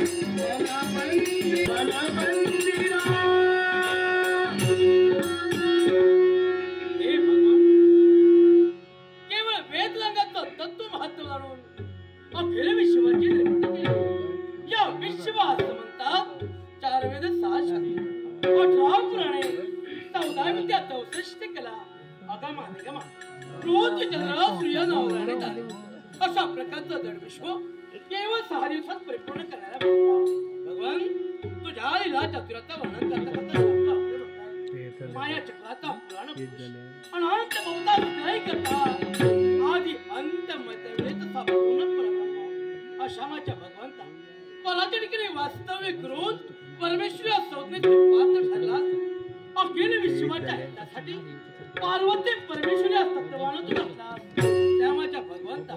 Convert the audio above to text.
केवळ वेदरंगाचं तत्व महत्व जाणून अखिल विश्वाची निर्मिती केली. या विश्वास म्हणतात 4 वेद 6 शास्त्रे 18 पुराणे 14 विद्या 64 कला अगम अनिगम रोज चंद्र सूर्य नवराने तारे अशा प्रकारचं जड विश्व केवळ 6 दिवसात परिपूर्ण करायला भगवान तुझ्या आईला चतुराचा वर्णन करता माया चक्राचा पुराण अनंत बहुता विग्रही करता आदि अंत मतवेद संपूर्ण परब्रह्म अशा माझ्या भगवंता पराजनिकीने वास्तविक करून परमेश्वरा संज्ञेचे पात्र ठरलास. अखिल विश्वाच्या हितासाठी पार्वती परमेश्वरी तत्वानं तू घातलास. त्या माझ्या भगवंता